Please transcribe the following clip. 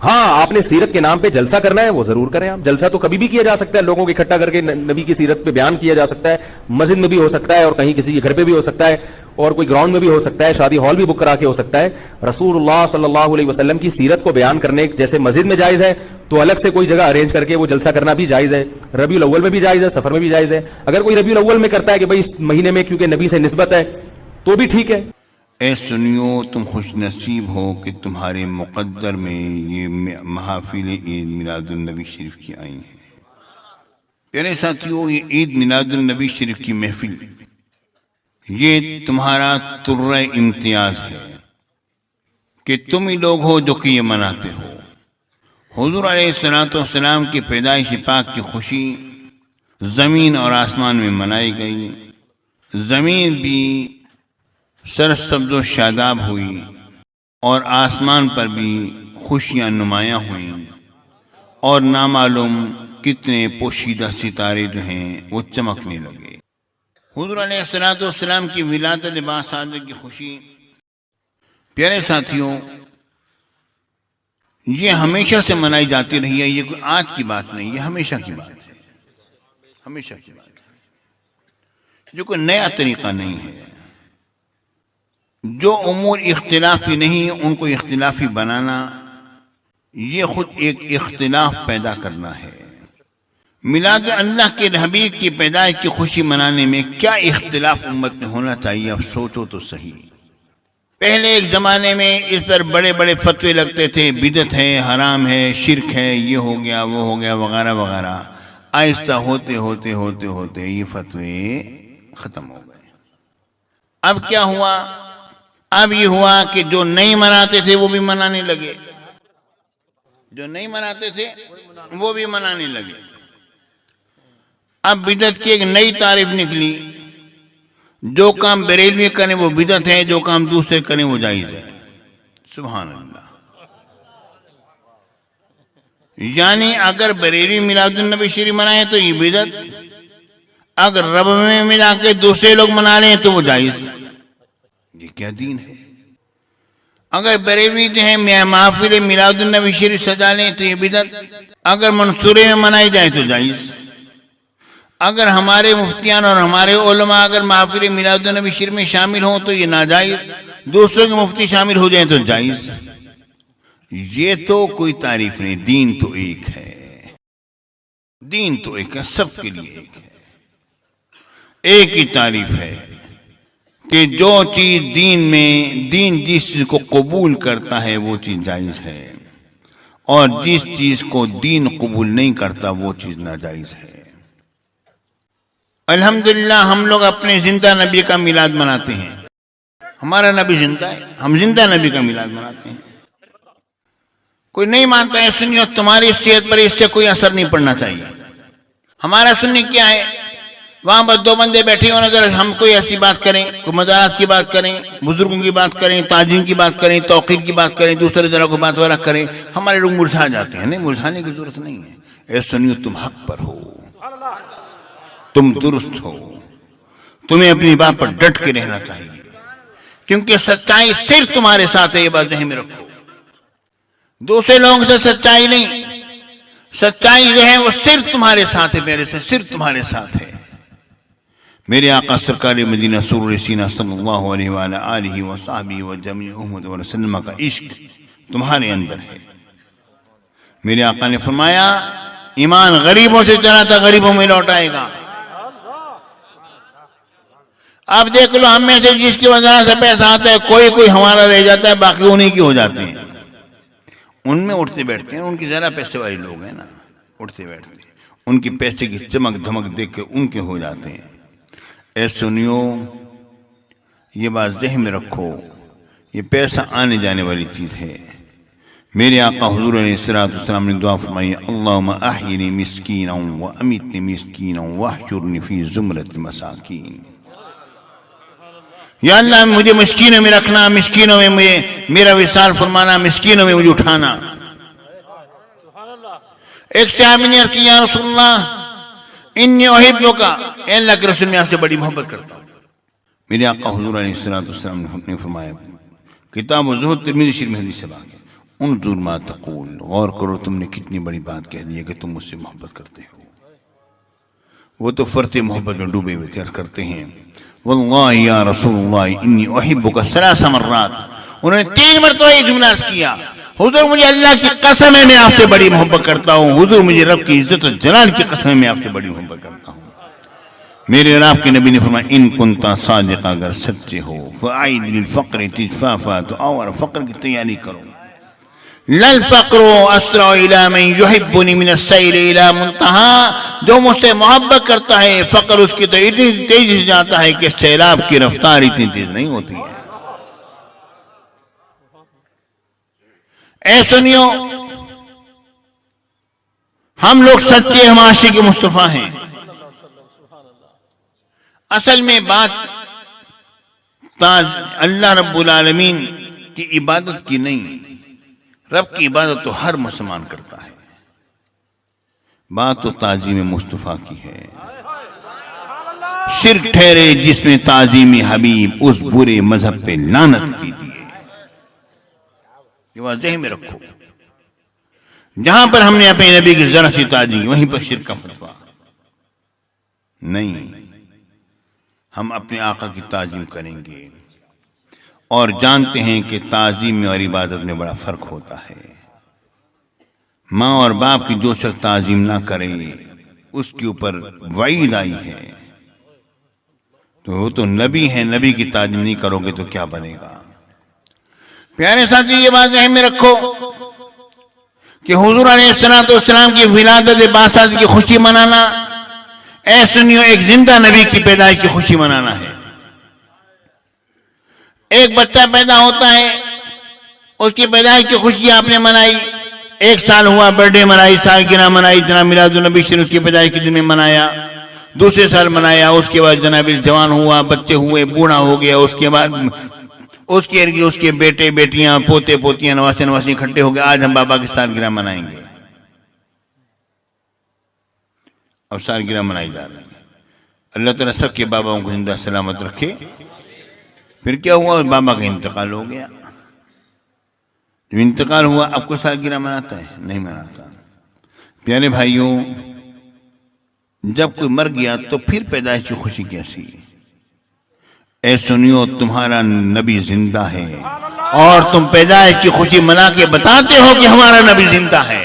ہاں آپ نے سیرت کے نام پہ جلسہ کرنا ہے وہ ضرور کریں. آپ جلسہ تو کبھی بھی کیا جا سکتا ہے, لوگوں کو اکٹھا کر کے نبی کی سیرت پہ بیان کیا جا سکتا ہے, مسجد میں بھی ہو سکتا ہے اور کہیں کسی کے گھر پہ بھی ہو سکتا ہے اور کوئی گراؤنڈ میں بھی ہو سکتا ہے, شادی ہال بھی بک کرا کے ہو سکتا ہے. رسول اللہ صلی اللہ علیہ وسلم کی سیرت کو بیان کرنے جیسے مسجد میں جائز ہے تو الگ سے کوئی جگہ ارینج کر کے وہ جلسہ کرنا بھی جائز ہے. ربیع الاول میں بھی جائز ہے, سفر میں بھی جائز ہے. اگر کوئی ربیع الاول میں کرتا ہے کہ بھائی اس مہینے میں کیونکہ نبی سے نسبت ہے تو بھی ٹھیک ہے. اے سنیو, تم خوش نصیب ہو کہ تمہارے مقدر میں یہ محافل عید میلاد النبی شریف کی آئی ہیں. پیارے ساتھیو, یہ عید میلاد النبی شریف کی محفل یہ تمہارا ترہ امتیاز ہے کہ تم ہی لوگ ہو جو کہ یہ مناتے ہو. حضور علیہ السلام کی پیدائش پاک کی خوشی زمین اور آسمان میں منائی گئی. زمین بھی سرسبز و شاداب ہوئی اور آسمان پر بھی خوشیاں نمایاں ہوئیں اور نامعلوم کتنے پوشیدہ ستارے جو ہیں وہ چمکنے لگے. حضور علیہ السلام کی ولادت باصادق کی خوشی پیارے ساتھیوں یہ ہمیشہ سے منائی جاتی رہی ہے. یہ کوئی آج کی بات نہیں, یہ ہمیشہ کی بات ہے, ہمیشہ کی بات ہے, جو کوئی نیا طریقہ نہیں ہے. جو امور اختلافی نہیں ان کو اختلافی بنانا یہ خود ایک اختلاف پیدا کرنا ہے. میلاد اللہ کے حبیب کی پیدائش کی خوشی منانے میں کیا اختلاف امت میں ہونا چاہیے, اب سوچو تو صحیح. پہلے ایک زمانے میں اس پر بڑے بڑے فتوے لگتے تھے, بدعت ہے, حرام ہے, شرک ہے, یہ ہو گیا وہ ہو گیا وغیرہ وغیرہ. آہستہ ہوتے ہوتے ہوتے ہوتے یہ فتوے ختم ہو گئے. اب کیا ہوا؟ اب یہ ہوا کہ جو نہیں مناتے تھے وہ بھی منانے لگے, جو نہیں مناتے تھے وہ بھی منانے لگے. اب بدعت کی ایک نئی تعریف نکلی, جو کام بریلوی کریں وہ بدعت ہے, جو کام دوسرے کریں وہ جائز ہے. سبحان اللہ. یعنی اگر بریلوی میلاد النبی شریف منائے تو یہ بدعت, اگر رب میں ملا کے دوسرے لوگ منا رہے ہیں تو وہ جائز. یہ کیا دین ہے؟ اگر بریلوی جو ہے محافل میلاد النبی شریف سجا لیں تو یہ بدعت, اگر منصورے میں منائی جائے تو جائز. اگر ہمارے مفتیان اور ہمارے علماء اگر محافل میلاد النبی شریف میں شامل ہوں تو یہ ناجائز, دوسروں کے مفتی شامل ہو جائیں تو جائز. یہ تو کوئی تعریف نہیں, دین تو ایک ہے, دین تو ایک ہے, سب کے لیے ایک ہے. ایک ہی تعریف ہے کہ جو چیز دین میں دین جس چیز کو قبول کرتا ہے وہ چیز جائز ہے, اور جس چیز کو دین قبول نہیں کرتا وہ چیز ناجائز ہے. الحمدللہ ہم لوگ اپنے زندہ نبی کا میلاد مناتے ہیں. ہمارا نبی زندہ ہے, ہم زندہ نبی کا میلاد مناتے ہیں. کوئی نہیں مانتا ہے سنی, اور تمہاری صحت پر اس سے کوئی اثر نہیں پڑنا چاہیے. ہمارا سنی کیا ہے, وہاں بس دو بندے بیٹھے ہوں, اگر ہم کوئی ایسی بات کریں, کوئی مدارات کی بات کریں, بزرگوں کی بات کریں, تعظیم کی بات کریں, توقیر کی بات کریں, دوسرے طرح کو بات وغیرہ کریں, ہمارے لوگ مرجھا جاتے ہیں. نہیں, مرجھانے کی ضرورت نہیں ہے. اے سنیو, تم حق پر ہو, تم درست ہو, تمہیں اپنی بات پر ڈٹ کے رہنا چاہیے, کیونکہ سچائی صرف تمہارے ساتھ ہے. یہ بات ذہن میں رکھو, دوسرے لوگوں سے سچائی نہیں, سچائی جو ہے وہ صرف تمہارے ساتھ ہے, میرے سے صرف تمہارے ساتھ ہے. میرے آقا سرکار مدینہ سرور سینہ صلی اللہ علیہ وآلہ آلہ وصحبہ وجمیع امت وسلم کا عشق تمہارے اندر ہے. میرے آقا نے فرمایا ایمان غریبوں سے چلا تھا غریبوں میں لوٹ آئے گا. آپ دیکھ لو, ہم میں سے جس کی وجہ سے پیسہ آتا ہے کوئی ہمارا رہ جاتا ہے, باقی انہیں کی ہو جاتے ہیں. ان میں اٹھتے بیٹھتے ہیں, ان کی ذرا پیسے والے لوگ ہیں نا, اٹھتے بیٹھتے ہیں, ان کی پیسے کی چمک دھمک دیکھ کے ان کے ہو جاتے ہیں. اے سنیو, یہ بات ذہن میں رکھو, یہ پیسہ آنے جانے والی چیز ہے. میرے آقا حضور علیہ السلام نے دعا فرمائی, اللہم احیینی مسکینا و امیتنی مسکینا واحشرنی فی زمرۃ المساکین. یا اللہ مجھے مسکینوں میں رکھنا, مسکینوں میں مجھے میرا وصال فرمانا, مسکینوں میں مجھے اٹھانا. ایک صحابی نے عرض کیا, یا رسول اللہ انی احبک, اے اللہ کے رسول میں آپ سے بڑی محبت کرتا ہوں. میرے آقا حضور علیہ السلام نے فرمایا, کتاب الزہد ترمذی شریف میں حدیث ہے, انظر ما تقول، غور کرو تم نے کتنی بڑی بات کہہ دی ہے کہ تم مجھ سے محبت کرتے ہو۔ وہ تو فرط محبت میں ڈوبے ہوئے تھے، عرض کرتے ہیں واللہ یا رسول اللہ انی احبک 3 مرات، انہوں نے 3 مرتبہ یہ جملہ عرض کیا، حضور مجھے اللہ کی قسم ہے میں آپ سے بڑی محبت کرتا ہوں، حضور مجھے رب کی عزت و جلال کی قسم ہے میں آپ سے بڑی محبت کرتا ہوں۔ میرے اور آپ کے نبی نے فرمایا ان کنتا صادق، اگر سچے ہو فاعد للفقر تجفافا، تو آؤ اور فقر کی تیاری کرو۔ للفقر اسرع الى من يحبني من السيل الى منتهى، جو مجھ سے محبت کرتا ہے فقر اس کی تو اتنی تیزی سے جاتا ہے کہ سیلاب کی رفتار اتنی تیز نہیں ہوتی ہے۔ اے سنیو، ہم لوگ سچے ہم عاشق مصطفیٰ ہیں، اصل میں بات اللہ رب العالمین کی عبادت کی نہیں، رب کی عبادت تو ہر مسلمان کرتا ہے، بات تو تعظیم مصطفیٰ کی ہے۔ شرک ٹھہرے جس میں تعظیم حبیب، اس برے مذہب پہ لعنت کیجیے۔ یہ بات ذہن میں رکھو، جہاں پر ہم نے اپنے نبی کی ذرا سی تعظیم، وہیں پر شرک کا فتویٰ نہیں، ہم اپنے آقا کی تعظیم کریں گے، اور جانتے ہیں کہ تعظیم میں اور عبادت میں بڑا فرق ہوتا ہے۔ ماں اور باپ کی جو شخص تعظیم نہ کرے اس کے اوپر وعید آئی ہے، تو وہ تو نبی ہے، نبی کی تعظیم نہیں کرو گے تو کیا بنے گا؟ پیارے ساتھی، یہ بات ذہن میں رکھو کہ حضور علیہ السلام کی ولادت باسط کی خوشی منانا، اے سنیو، ایک زندہ نبی کی پیدائش کی خوشی منانا ہے۔ ایک بچہ پیدا ہوتا ہے، اس کی پیدائش کی خوشی آپ نے منائی، 1 سال ہوا برتھ ڈے منائی، سالگرہ منائی، جناب میلاد النبی شریف اس کی پیدائش کے دن میں منایا، دوسرے سال منایا، اس کے بعد جناب جوان ہوا، بچے ہوئے، بوڑھا ہو گیا، اس کے بعد اس کے ارد اس کے بیٹے بیٹیاں پوتے پوتیاں نواسے نواسی اکٹھے ہو گئے، آج ہم بابا کی سالگرہ منائیں گے۔ اب سالگرہ منائی جا رہی ہے، اللہ تعالیٰ سب کے باباؤں کو زندہ سلامت رکھے۔ پھر کیا ہوا؟ بابا کا انتقال ہو گیا، جب انتقال ہوا اب کو سالگرہ مناتا ہے؟ نہیں مناتا۔ پیارے بھائیوں، جب کوئی مر گیا تو پھر پیدائش کی خوشی کیسی؟ اے سنیو، تمہارا نبی زندہ ہے اور تم پیدائش کی خوشی منا کے بتاتے ہو کہ ہمارا نبی زندہ ہے۔